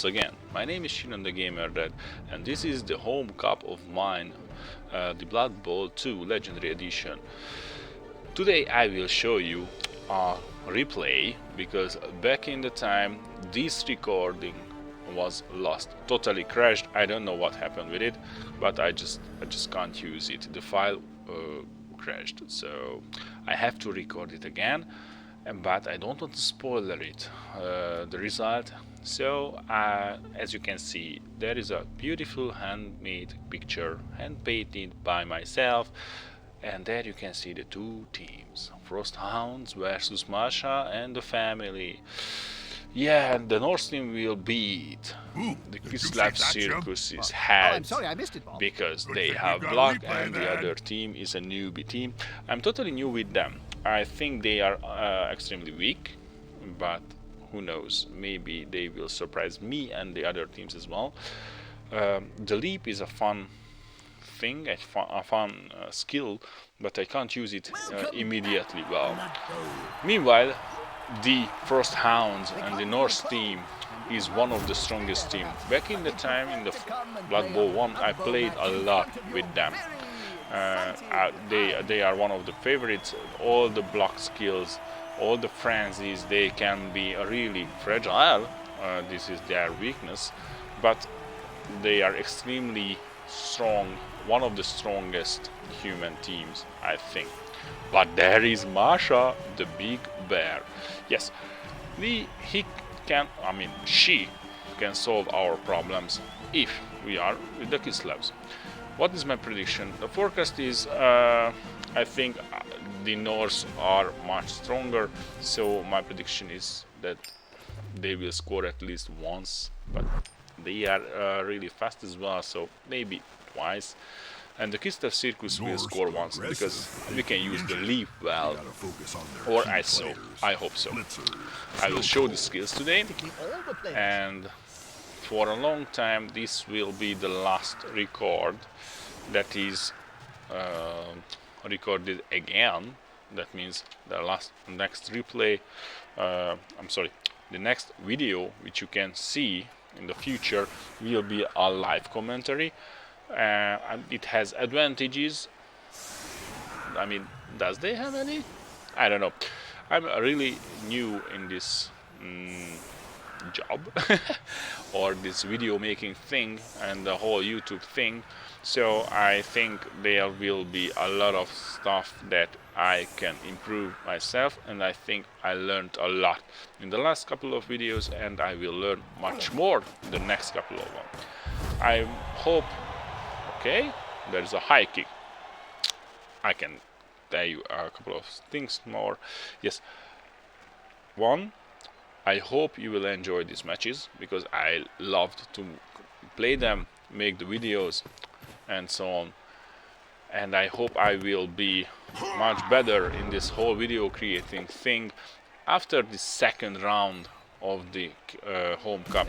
once again. My name is Shinon the Gamer Dad, and this is the home cup of mine, the Blood Bowl 2 Legendary Edition. Today I will show you a replay, because back in the time this recording was lost, totally crashed. I don't know what happened with it, but I just can't use it. The file crashed, so I have to record it again. But I don't want to spoiler it, the result. So as you can see, there is a beautiful handmade picture, hand painted by myself, and there you can see the two teams, Frost Hounds versus Masha and the family. Yeah, and the Norse team will beat the Kislev circus's head, because they have block and the other team is a newbie team. I'm totally new with them. I think they are extremely weak, but who knows, maybe they will surprise me and the other teams as well. The leap is a fun thing, a fun skill, but I can't use it immediately well. Meanwhile, the Frost Hounds and the Norse team is one of the strongest team. Back in the time in the Blood Bowl 1, I played a lot with them. They are one of the favorites. All the block skills, all the frenzies, they can be really fragile. This is their weakness, but they are extremely strong, one of the strongest human teams, I think. But there is Masha, the big bear. Yes, she can solve our problems if we are with the Kislevs. What is my prediction? The forecast is, I think the Norse are much stronger, so my prediction is that they will score at least once, but they are really fast as well, so maybe twice. And the Kislev circus will score once, because we can use the leap well, or I hope so. I will show the skills today, and for a long time this will be the last record that is recorded again. That means the next replay, the next video which you can see in the future will be a live commentary. And it has advantages. I mean, does they have any? I don't know. I'm really new in this job or this video making thing and the whole YouTube thing, so I think there will be a lot of stuff that I can improve myself, and I think I learned a lot in the last couple of videos, and I will learn much more in the next couple of them. I hope. Okay, there's a high kick. I can tell you a couple of things more. Yes, one, I hope you will enjoy these matches, because I loved to play them, make the videos and so on, and I hope I will be much better in this whole video creating thing after the second round of the home cup,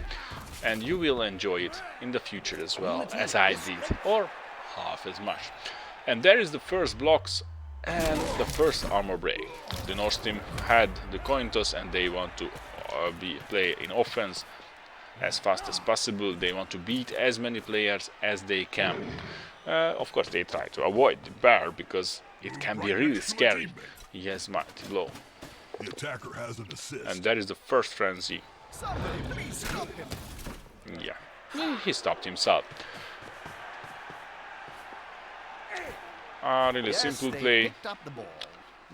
and you will enjoy it in the future as well as I did, or half as much. And there is the first blocks and the first armor break. The Norse team had the coin toss, and they want to play in offense as fast as possible. They want to beat as many players as they can. Of course they try to avoid the bear, because it can be really scary. He has mighty blow. The attacker has an assist. And that is the first frenzy. Yeah, he stopped himself. Really simple play.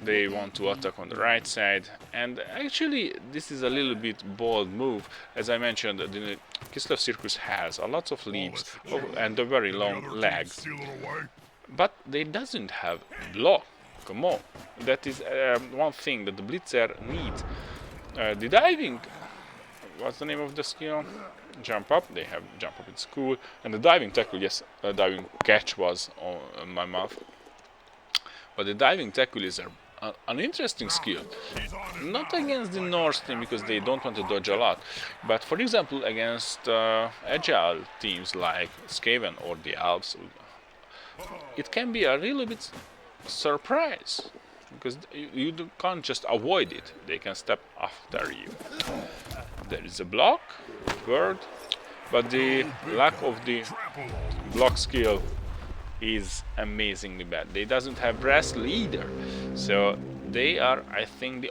They want to attack on the right side, and actually this is a little bit bold move. As I mentioned, the Kislev circus has a lot of leaps and a very long legs, but they doesn't have block. Come on, that is one thing that the blitzer needs. The diving, what's the name of the skill? Jump up. They have jump up, it's cool. And the diving tackle, yes, diving catch was on my mouth. But the diving tackle is an interesting skill. Not against the Norse team, because they don't want to dodge a lot, but for example against agile teams like Skaven or the Alps, it can be a little bit surprise, because you can't just avoid it. They can step after you. There is a block, word, but the lack of the Trample on. block skill is amazingly bad. They doesn't have wrestle either, so they are, I think,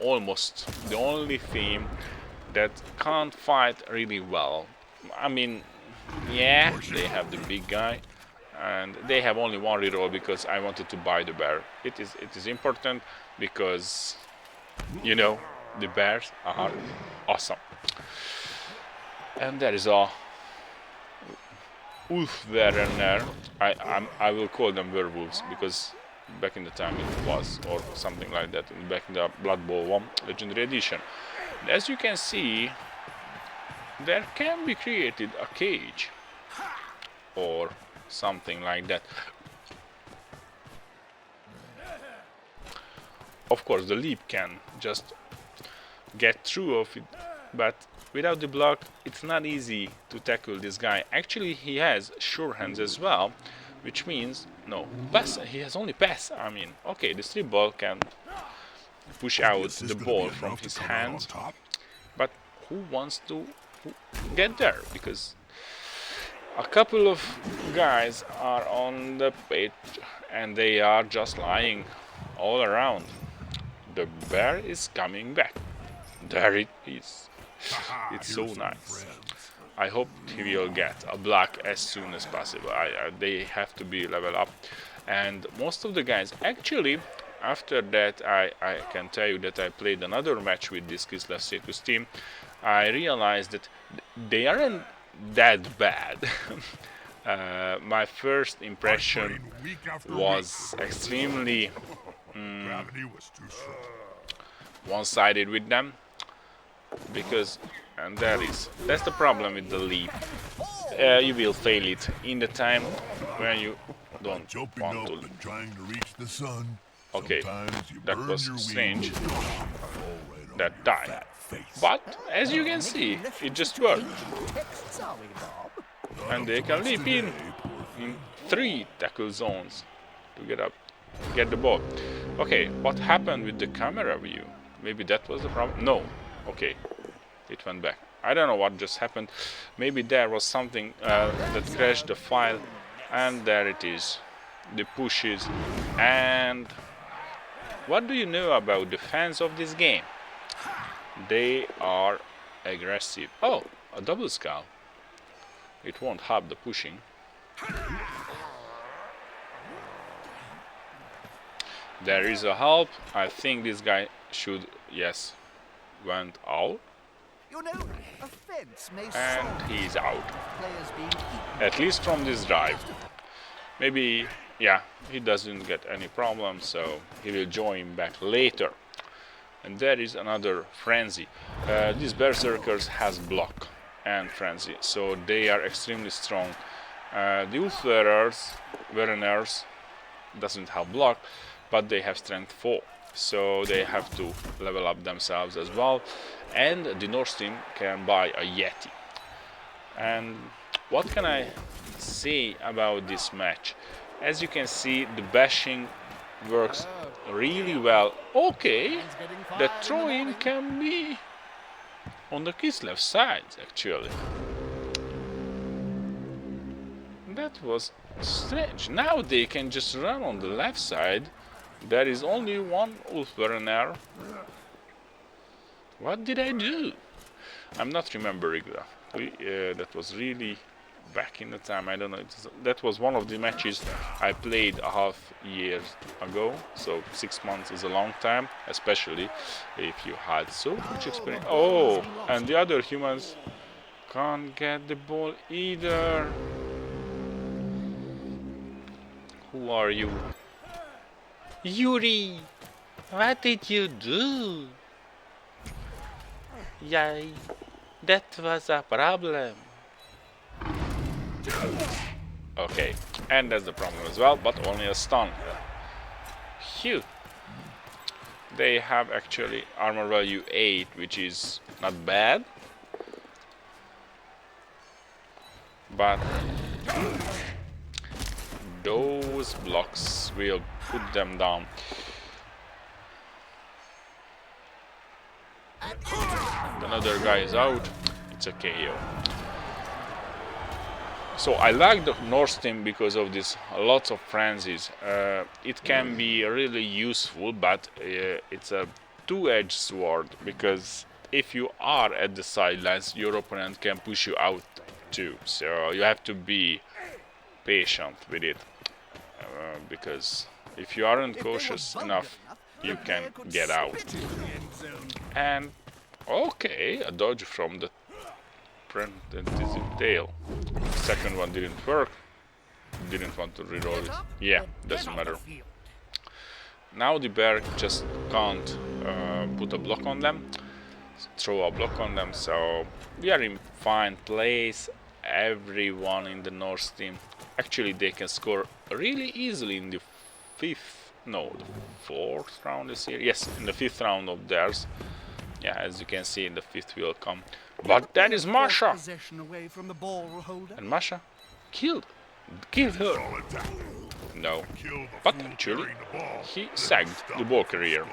almost the only team that can't fight really well. I mean, yeah, they have the big guy, and they have only one reroll because I wanted to buy the bear. It is important because, you know, the bears are awesome. And there is a wolf Werner. I will call them werewolves because back in the time it was, or something like that, back in the Blood Bowl 1 Legendary Edition. And as you can see, there can be created a cage or something like that. Of course, the leap can just get through of it, but without the block, it's not easy to tackle this guy. Actually, he has sure hands as well, which means no pass. He has only pass. I mean, okay, the strip ball can push out the ball from his hands, but who wants to get there? Because a couple of guys are on the pitch and they are just lying all around. The bear is coming back. There it is. It's so nice. I hope he will get a block as soon as possible. They have to be level up. And most of the guys, actually, after that, I can tell you that I played another match with this Kislev circus team. I realized that they aren't that bad. My first impression was extremely one-sided with them, because, and that's the problem with the leap. You will fail it in the time when you don't want to. Okay, that was strange, that time. But as you can see, it just worked. And they can leap in 3 tackle zones to get the ball. Okay, what happened with the camera view? Maybe that was the problem? No. Okay, it went back. I don't know what just happened. Maybe there was something that crashed the file, and there it is. The pushes. And what do you know about the fans of this game? They are aggressive. Oh, a double skull. It won't help the pushing. There is a help. I think this guy should, yes, went out. You know, a fence may And he's out. players being equal. At least from this drive. Maybe, yeah, he doesn't get any problem, so he will join back later. And there is another frenzy. These berserkers has block and frenzy, so they are extremely strong. The wolf wearers doesn't have block, but they have strength 4, so they have to level up themselves as well. And the Norse team can buy a Yeti. And what can I say about this match? As you can see, the bashing works really well. Okay, the throwing can be on the Kislev side, actually. That was strange. Now they can just run on the left side. There is only one Ulfwerner. What did I do? I'm not remembering that. That was really back in the time. I don't know. That was one of the matches I played a half year ago. So 6 months is a long time, especially if you had so much experience. Oh, and the other humans can't get the ball either. Who are you? Yuri! What did you do? Yay, that was a problem. Okay, and that's the problem as well, but only a stun. Phew. They have actually armor value 8, which is not bad. But those blocks will put them down. Another guy is out. It's a KO. So I like the Norse team because of this lots of frenzies. It can be really useful, but it's a two-edged sword, because if you are at the sidelines, your opponent can push you out too. So you have to be patient with it, because if you aren't cautious enough, you can get out. And okay, a dodge from the preventative tail. Second one didn't work. Didn't want to reroll it. Yeah, doesn't matter. Now the bear just can't put a block on them, throw a block on them, so we are in fine place. Everyone in the Norse team, actually they can score really easily in the the fourth round is here. Yes, in the fifth round of theirs. Yeah, as you can see, in the fifth will come. But that is Masha! And Masha killed her. No, but actually he sagged the ball carrier.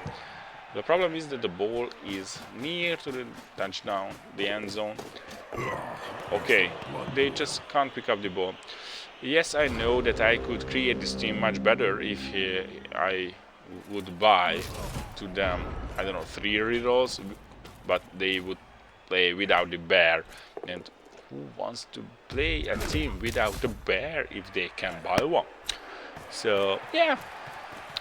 The problem is that the ball is near to the touchdown, the end zone. Okay, they just can't pick up the ball. Yes, I know that I could create this team much better if I would buy to them, I don't know, 3 rerolls, but they would play without the bear. And who wants to play a team without the bear if they can buy one? So yeah,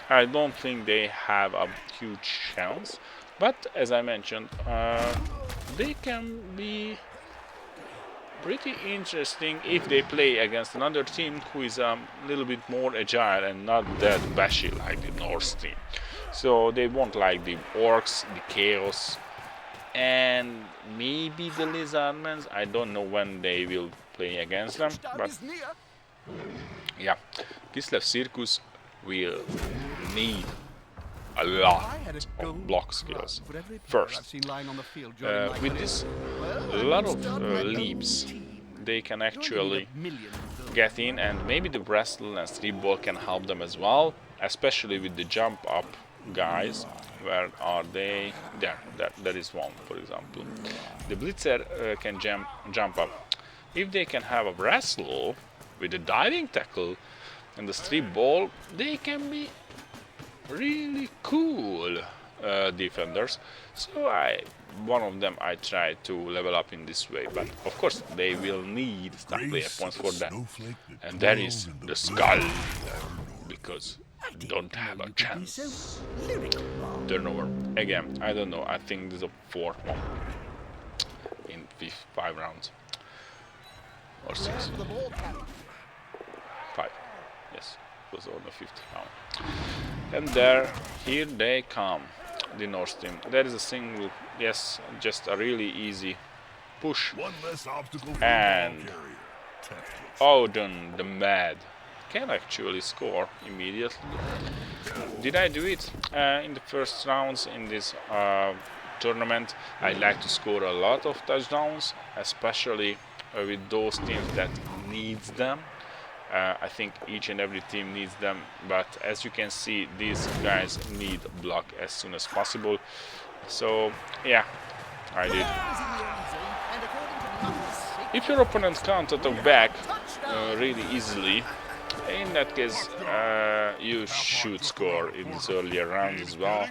I don't think they have a huge chance, but as I mentioned, they can be pretty interesting if they play against another team who is a little bit more agile and not that bashy like the Norse team. So they won't like the orcs, the chaos, and maybe the lizardmen. I don't know when they will play against them, but yeah, Kislev circus will need a lot of block skills first. With this lot of leaps, they can actually get in, and maybe the wrestle and street ball can help them as well, especially with the jump up guys. Where are they? There, that is one, for example. The blitzer can jump up. If they can have a wrestle with a diving tackle and the street ball, they can be really cool defenders. So one of them I try to level up in this way, but of course they will need star player points for that. And that is the skull, because don't have a chance. Turnover again. I don't know. I think there's a fourth one in 5 rounds or 6. 5. Yes, it was on the 5th round. And here they come, the Norse team. There is a single, yes, just a really easy push. And Odin the Mad can actually score immediately. Did I do it in the first rounds in this tournament? I like to score a lot of touchdowns, especially with those teams that needs them. I think each and every team needs them, but as you can see, these guys need block as soon as possible. So yeah, I did. If your opponent can't attack back really easily, in that case you should score in this earlier round as well.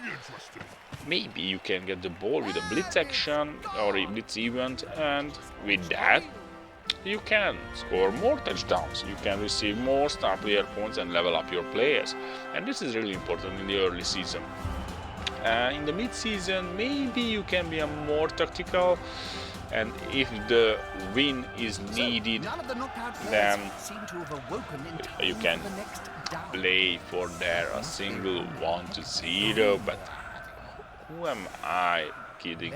Maybe you can get the ball with a blitz action or a blitz event, and with that you can score more touchdowns, you can receive more star player points and level up your players. And this is really important in the early season. In the mid-season, maybe you can be more tactical, and if the win is needed, then you can play for there a single 1-0, but who am I kidding?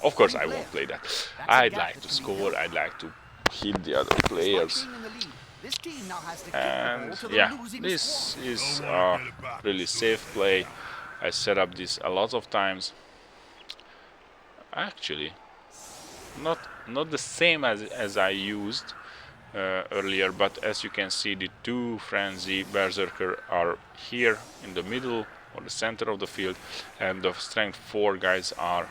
Of course I won't play that. I'd like to score, I'd like to hit the other players. And yeah, this is a really safe play. I set up this a lot of times. Actually, not the same as I used earlier, but as you can see, the 2 frenzy berserker are here in the middle or the center of the field, and the strength 4 guys are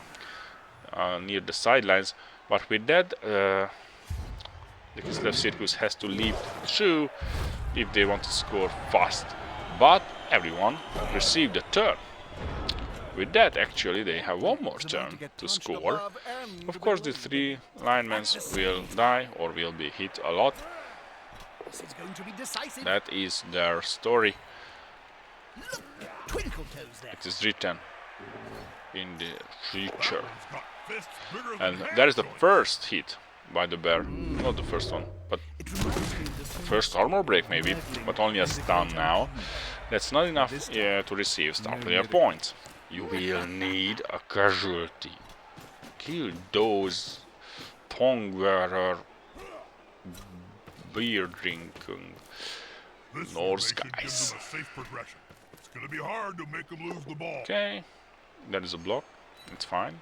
near the sidelines. But with that The Kislev circus has to leap through if they want to score fast. But everyone received a turn. With that, actually, they have one more turn to score. Of course, the 3 linemen will die or will be hit a lot. This is going to be decisive. That is their story. Look, twinkle toes there. It is written in the future. Got fists bigger than And that is the first hit by the bear. Not the first one, but It reminds me of the first armor break maybe, but only a stun now. That's not enough to receive star player points. You will need a casualty. Kill those tongue wearer, beer drinking This Norse formation gives guys. them a safe progression. It's going to be hard to make them lose the ball. Okay, that is a block. It's fine.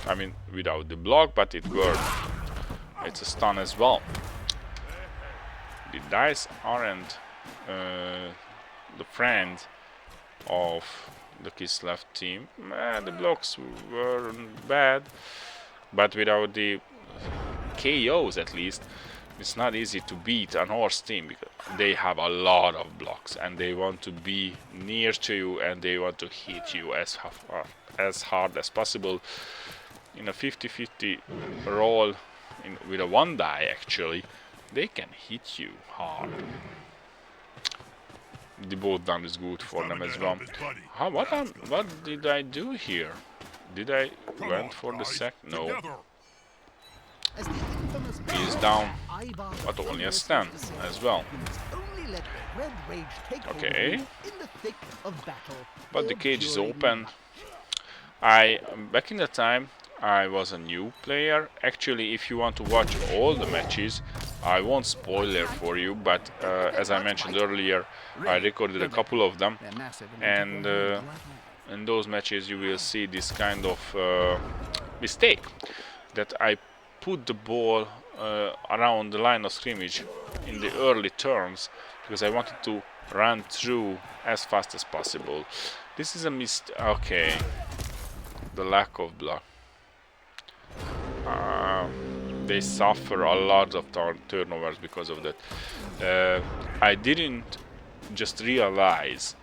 I mean, without the block, but it worked. It's a stun as well. The dice aren't the friend of the Kislev team. The blocks weren't bad, but without the KOs at least, it's not easy to beat an horse team because they have a lot of blocks and they want to be near to you and they want to hit you as hard as possible. In a 50-50 roll with a 1 die actually, they can hit you hard. The both down is good for them as well. What did I do here? Did I went for the sack? No. Together. As the infamous He is down, Ivar but only a Fenris stand used to say, as well. "You must only let the red rage take hold of Okay. you in the thick of battle, But or the cage is during open. Back in the time, I was a new player. Actually, if you want to watch all the matches, I won't spoiler for you, but as I mentioned earlier, I recorded a couple of them, They're massive and in those matches you will see this kind of mistake, that I put the ball around the line of scrimmage in the early turns because I wanted to run through as fast as possible. This is a mistake. Okay, the lack of block. They suffer a lot of turnovers because of that. I didn't just realize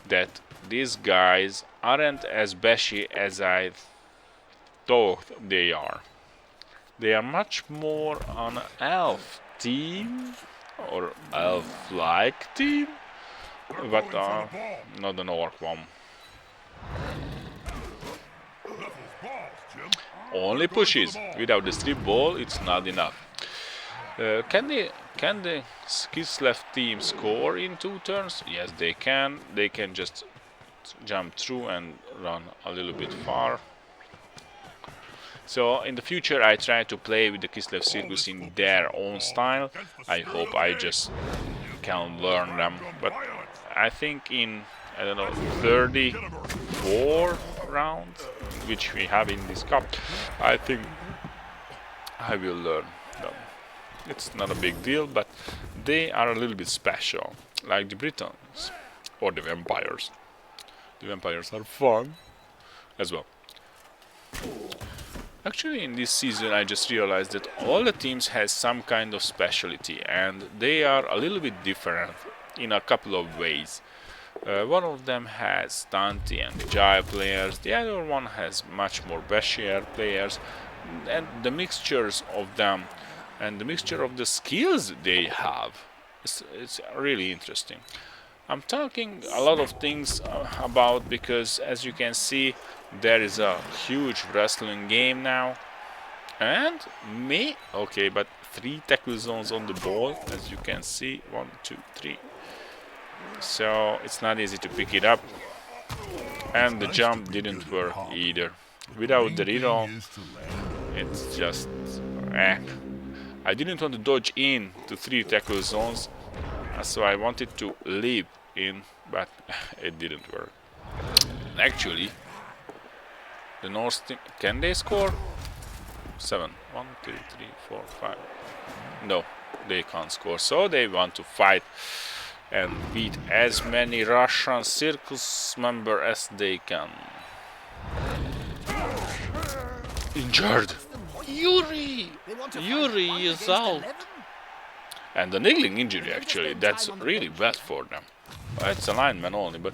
that these guys aren't as bashy as I thought they are. They are much more an elf team or elf-like team, but not an orc one. Balls, Jim. Only pushes. Without the strip ball, it's not enough. Can the Kislev team score in 2 turns? Yes, they can. They can just jump through and run a little bit far. So in the future, I try to play with the Kislev circus in their own style. I hope I just can learn them. But I think in, I don't know, 34 rounds, which we have in this cup, I think I will learn them. It's not a big deal, but they are a little bit special, like the Britons or the vampires. The vampires are fun as well. Actually, in this season, I just realized that all the teams has some kind of specialty, and they are a little bit different in a couple of ways. One of them has stunty and agile players, the other one has much more bashier players, and the mixtures of them and the mixture of the skills they have, it's really interesting. I'm talking a lot of things about because, as you can see, there is a huge wrestling game now, and me, okay, but 3 tackle zones on the ball, as you can see, 1, 2, 3. So it's not easy to pick it up, and the jump didn't work either. Without the reroll, it's just I didn't want to dodge in to 3 tackle zones, so I wanted to leap in, but it didn't work. Actually, the Norse team, can they score? 7. 1, 2, 3, 4, 5. No, they can't score, so they want to fight and beat as many Russian circus members as they can. Injured! Yuri! They want to fight Yuri 1 is against out. 11? And the niggling injury, actually, that's really bad for them. Well, it's a lineman only, but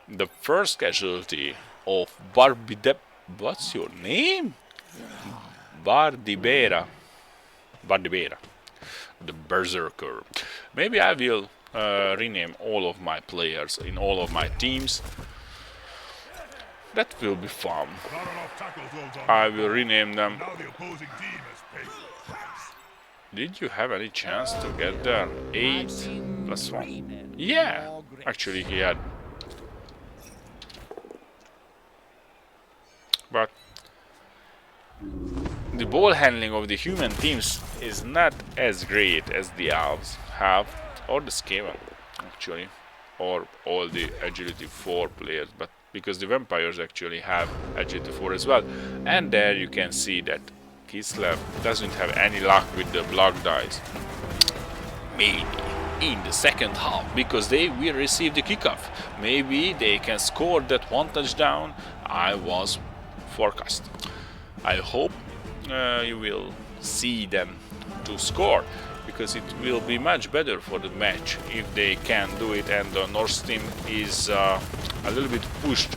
the first casualty of what's your name? Bardibera, the Berserker. Maybe I will rename all of my players in all of my teams. That will be fun. Not enough tackle zones on I that will ball. rename them. Now the opposing team has pace. Did you have any chance to get there? 8 plus 1. Yeah, actually he had. But the ball handling of the human teams is not as great as the elves have, or the Skaven actually, or all the agility 4 players, but because the vampires actually have agility 4 as well. And there you can see that Kislev doesn't have any luck with the block dice. Maybe in the second half, because they will receive the kickoff, maybe they can score that one touchdown I was forecast. I hope you will see them to score, because it will be much better for the match if they can do it, and the Norse team is a little bit pushed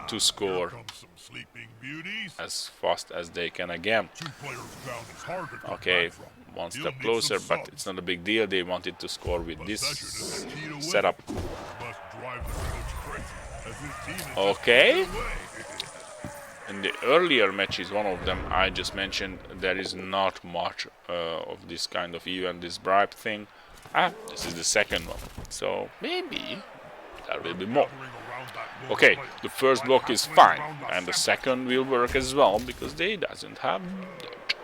to score Here comes some sleeping beauties. as fast as they can again. 2 players down is hard to come Okay, back from. one He'll step need closer, some but subs. it's not a big deal. They wanted to score with Possession is this the key to win. setup. Must drive the coach crazy, as this team is just Okay. their way. In the earlier matches, one of them I just mentioned, there is not much of this kind of event, this bribe thing. This is the second one, so maybe there will be more. Gathering around that Norse Okay, player. the first Like block is halfway fine, around the and the second. second will work as well, because they doesn't have that.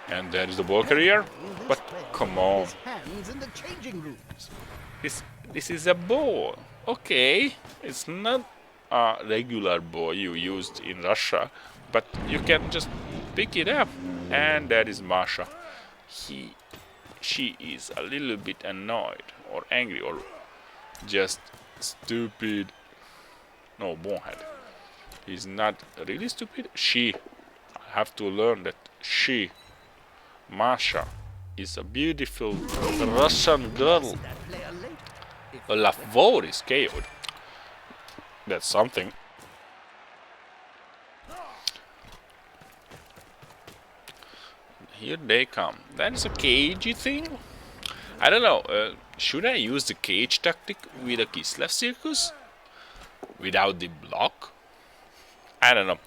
And there is the ball carrier, but come on, His hands in the changing rooms. this is a ball. Okay, it's not a regular ball you used in Russia, but you can just pick it up. And there is Masha. She is a little bit annoyed or angry or just stupid. No, bonehead. He's not really stupid. I have to learn that Masha, is a beautiful Russian girl. That player late. If A Lavor is KO'd. That's something. Here they come. That's a cagey thing. I don't know. Should I use the cage tactic with a Kislev circus? Without the block? I don't know.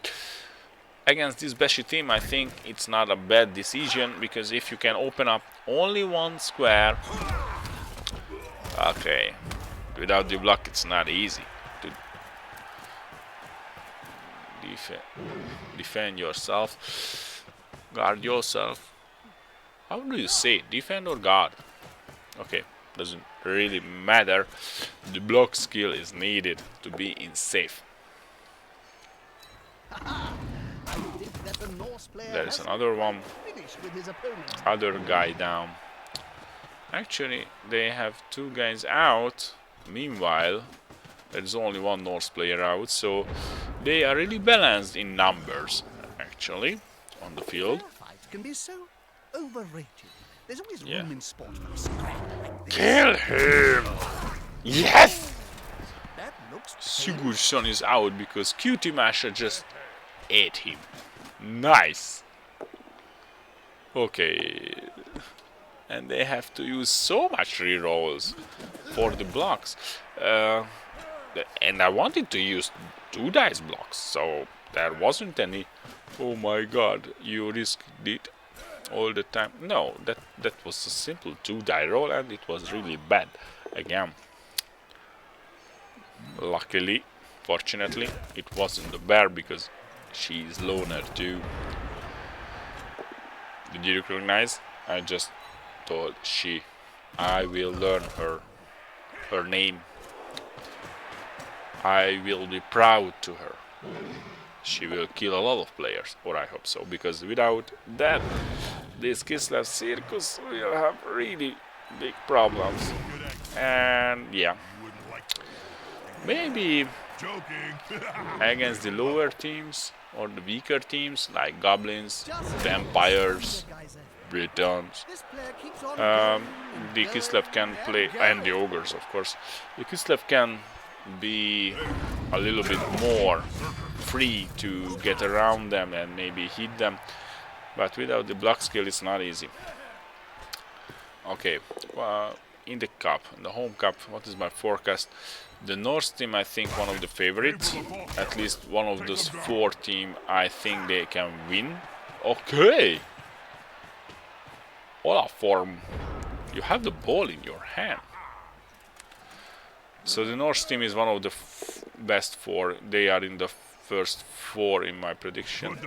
Against this Beshi team, I think it's not a bad decision, because if you can open up only one square. Okay. Without the block, it's not easy to defend yourself. Guard yourself. How do you say it? Defend or guard? Okay, doesn't really matter. The block skill is needed to be in safe. I think that the Norse player There is has another one. finished with his opponent. Other guy down. Actually, they have 2 guys out. Meanwhile, there's only 1 Norse player out, so they are really balanced in numbers, actually, on the field. Fair fights can be so overrated. There's always Yeah. room in sport for a scrap like this. Kill him! Yes! That looks Sigurdsson is out because Cutie Masha just ate him. Nice! Okay. And they have to use so much rerolls for the blocks. And I wanted to use 2 dice blocks, so there wasn't any. Oh my god, you risked it all the time. No, that was a simple 2 die roll, and it was really bad again. Luckily, fortunately, it wasn't the bear, because she is loner too. Did you recognize? I just told I will learn her name. I will be proud to her. She will kill a lot of players, or I hope so, because without that, this Kislev circus will have really big problems. And yeah, Wouldn't like to. maybe Joking. against the lower teams or the weaker teams like goblins, just vampires, guys are Britons. This player keeps on The Kislev can play, and the ogres, of course. The Kislev can be a little bit more free to get around them and maybe hit them, but without the block skill, it's not easy. Okay, in the cup, in the home cup, what is my forecast? The Norse team, I think, one of the favorites. At least one of those 4 teams, I think they can win. Okay! Olaf form. You have the ball in your hand. So the Norse team is one of the best 4. They are in the first 4 in my prediction.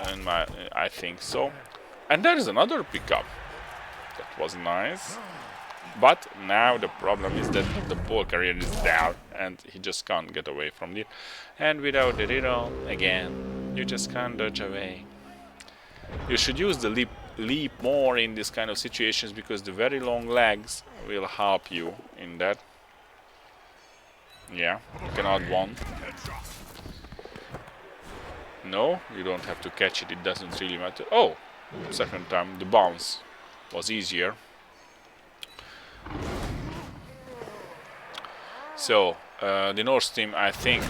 And I think so. And there is another pickup. That was nice. But now the problem is that the ball carrier is down and he just can't get away from it. And without the reroll, again, you just can't dodge away. You should use the leap more in this kind of situations because the very long legs will help you in that. Yeah, you can add 1. No, you don't have to catch it, it doesn't really matter. Oh, second time the bounce was easier. So, the Norse team, I think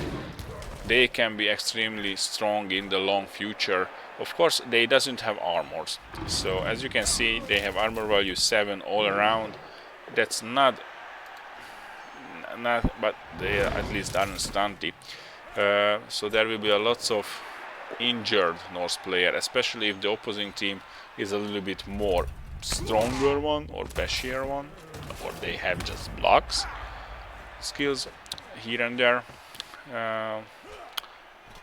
they can be extremely strong in the long future. Of course, they doesn't have armors. So, as you can see, they have armor value 7 all around. That's not, but they at least aren't stunty. So there will be a lots of injured Norse player, especially if the opposing team is a little bit more stronger one or bashier one, or they have just blocks skills here and there,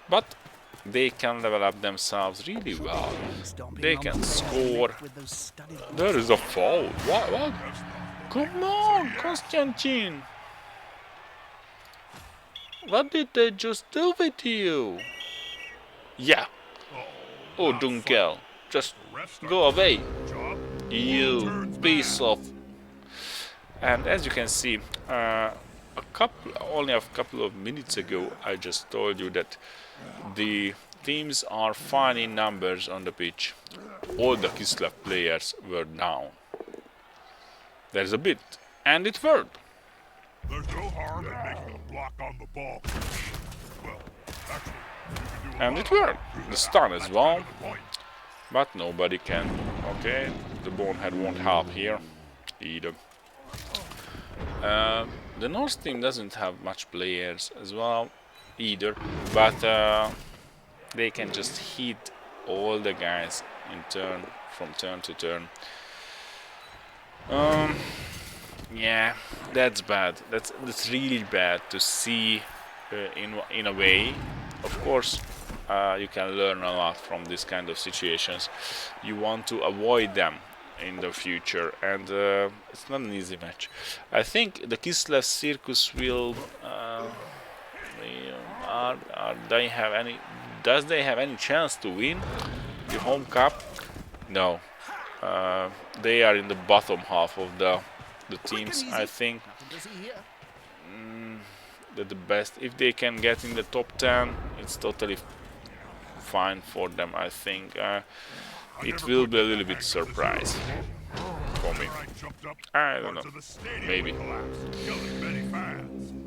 but they can level up themselves really well. They can score. There is a foul. What? Come on, Konstantin. What did they just do with you? Yeah. Oh, Dunkel, just go away, you piece of. And as you can see, only a couple of minutes ago, I just told you that the teams are fine in numbers on the pitch. All the Kislev players were down. There's a bit, and it worked. There's no harm in making a block on the ball. Well, actually, you can do And it worked. The stun as well, but nobody can. Okay, the bonehead won't help here either. The Norse team doesn't have much players as well either, but they can just hit all the guys in turn, from turn to turn. Yeah, that's bad. That's really bad to see in a way. Of course, you can learn a lot from this kind of situations. You want to avoid them in the future, and it's not an easy match. I think the Kislev circus will. They have any? Does they have any chance to win the home cup? No. They are in the bottom half of the teams. I think that the best, if they can get in the top 10, it's totally fine for them. I think it will be a little bit surprise for me. I don't know, maybe,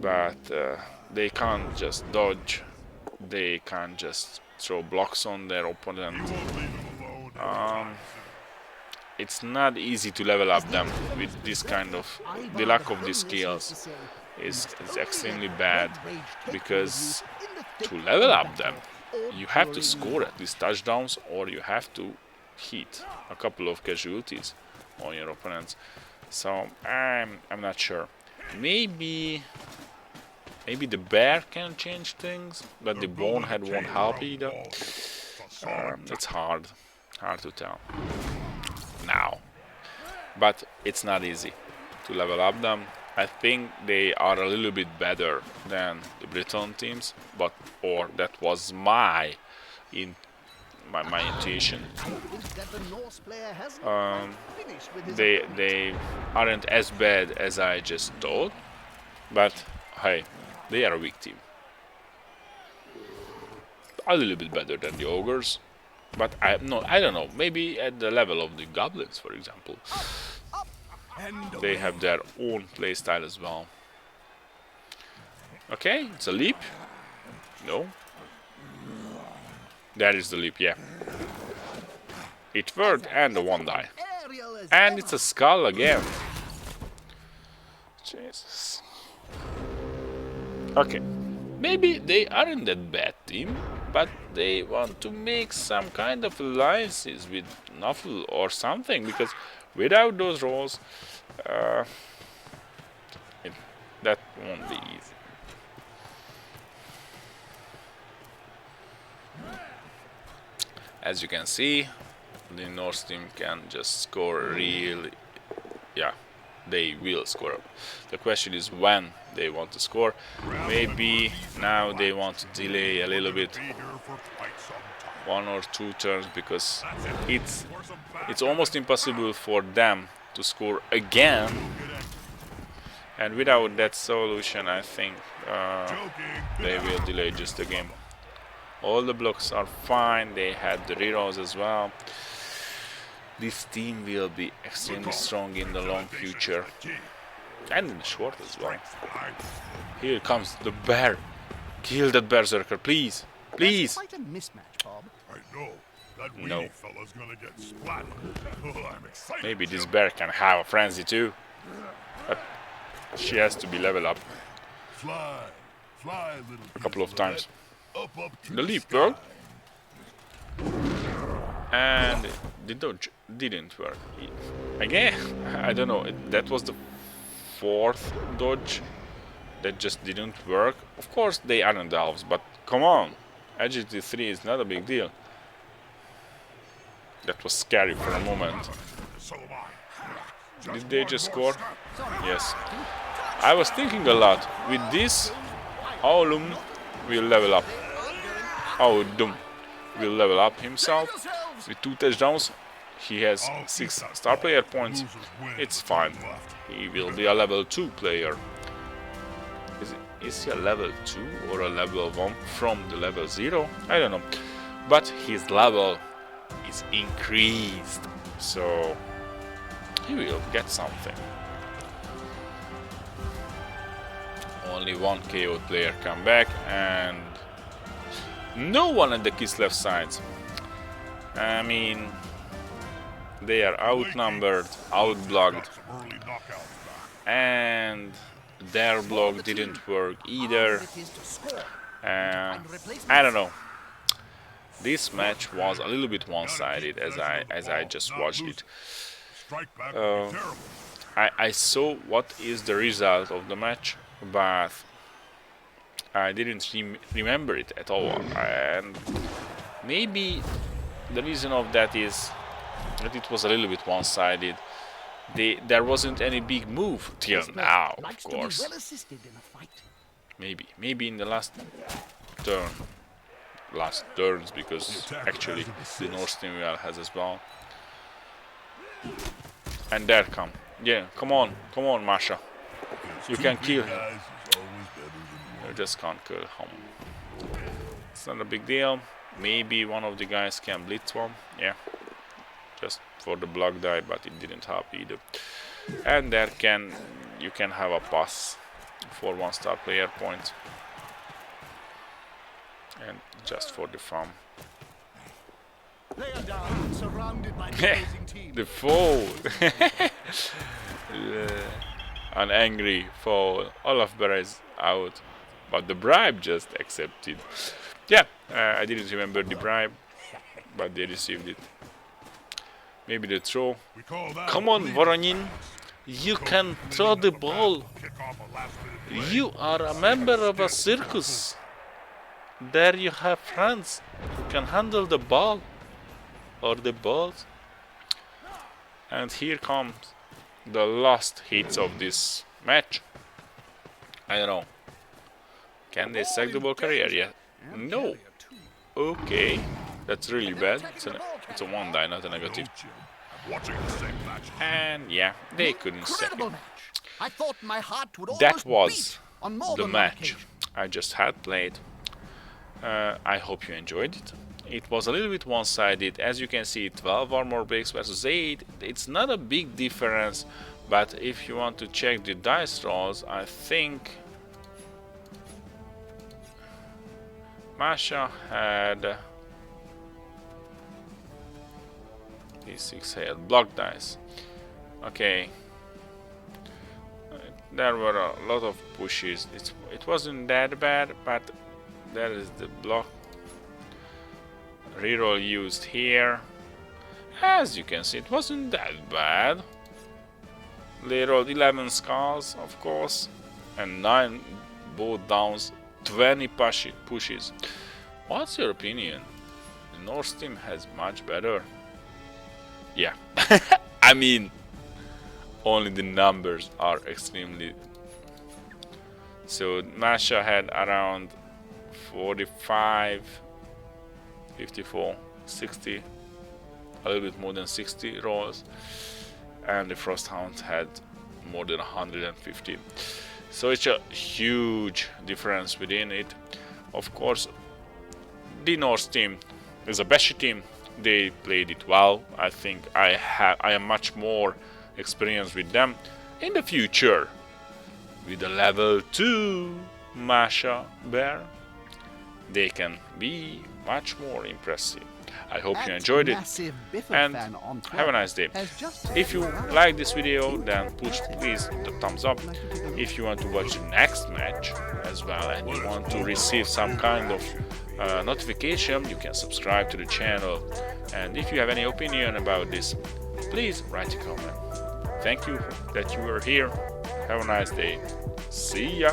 but they can't just dodge. They can't just throw blocks on their opponent. It's not easy to level up them with this kind of, the lack of these skills is extremely bad, because to level up them you have to score at least touchdowns, or you have to hit a couple of casualties on your opponents. So I'm not sure. Maybe the bear can change things, but the bonehead won't help either. It's hard to tell now, but it's not easy to level up them. I think they are a little bit better than the Breton teams, or that was my intuition. They aren't as bad as I just thought, but hey, they are a weak team. A little bit better than the ogres, But I don't know. Maybe at the level of the goblins, for example, they have their own playstyle as well. Okay, it's a leap. No. That is the leap, yeah. It worked, and the one die. And it's a skull again. Jesus. Okay. Maybe they aren't that bad team, but they want to make some kind of alliances with Nuffle or something, because without those roles, that won't be easy. As you can see, the Norse team can just score really, yeah, they will score. The question is when they want to score. Maybe now they want to delay a little bit, 1 or 2 turns, because it's almost impossible for them to score again. And without that solution, I think they will delay just the game. All the blocks are fine, they had the rerolls as well. This team will be extremely strong in the long future. And in the short as well. Here comes the bear. Kill that berserker, please. Please. Quite a mismatch, Bob. I know. That No. weenie fella's gonna get splattered. Oh, I'm excited. Maybe this bear can have a frenzy too. But she has to be leveled up Fly, fly, little a couple of times. Up to The leap worked. And the dodge didn't work. Again, I don't know. That was the 4th dodge that just didn't work. Of course, they aren't elves, but come on. Agility 3 is not a big deal. That was scary for a moment. So am I. Did they just score? Yes. I was thinking a lot. With this, Aulum will level up. Audum will level up himself. With 2 touchdowns, he has 6 star player points. It's fine. He will be a level 2 player. Is he a level 2 or a level 1 from the level 0? I don't know. But his level is increased. So he will get something. Only 1 KO player come back, and no one at the Kislev sides. I mean, they are outnumbered, outblocked, Early knockouts back. and their block didn't work either. I don't know. This match was a little bit one-sided as I just watched it. Strike back would be terrible. I saw what is the result of the match, but I didn't remember it at all. And maybe the reason of that is that it was a little bit one-sided. There wasn't any big move till now, of course. Well assisted in a fight. Maybe in the last turns, because actually the Norse team has as well. And there come. Yeah, come on, Masha. You can kill him. Guys is always better than You just can't kill him. It's not a big deal. Maybe one of the guys can blitz one. Yeah. Just for the block die, but it didn't help either. And there you can have a pass for 1 star player point. And just for the fun. They are down, surrounded by the opposing team. The foe. An angry foe. Olaf Bear is out, but the bribe just accepted. Yeah, I didn't remember the bribe, but they received it. Maybe the throw. we call that. Come on, Voronin. You can throw the ball. Kick off a last-minute play. You are a member of a circus. There you have friends who can handle the ball or the balls. And here comes the last hits of this match. I don't know. Can they sack the ball carrier yet? No. Okay. That's really bad. It's a 1 die, not a negative. I'm watching the same match. And yeah, they couldn't sack Incredible it. match. I thought my heart would That almost was beat on more the than one match occasion. I just had played. I hope you enjoyed it. it was a little bit one-sided. As you can see, 12 armor breaks versus 8. It's not a big difference, but if you want to check the dice rolls, I think Masha had D6 had block dice. Okay, there were a lot of pushes. It wasn't that bad, but there is the block reroll used here. As you can see, it wasn't that bad. They rolled 11 skulls, of course, and 9 both downs, 20 pushes. What's your opinion? The Norse team has much better. Yeah, I mean, only the numbers are extremely. So Masha had around 45, 54, 60, a little bit more than 60 rolls, and the Frost Hounds had more than 150. So it's a huge difference within it. Of course, the Norse team is a Beshi team. They played it well. I think I am much more experienced with them. In the future, with a level 2 Masha bear, they can be much more impressive. I hope you enjoyed it, and have a nice day. If you like this video, then push please the thumbs up. If you want to watch the next match as well and you want to receive some kind of notification, you can subscribe to the channel. And if you have any opinion about this, please write a comment. Thank you that you were here. Have a nice day. See ya.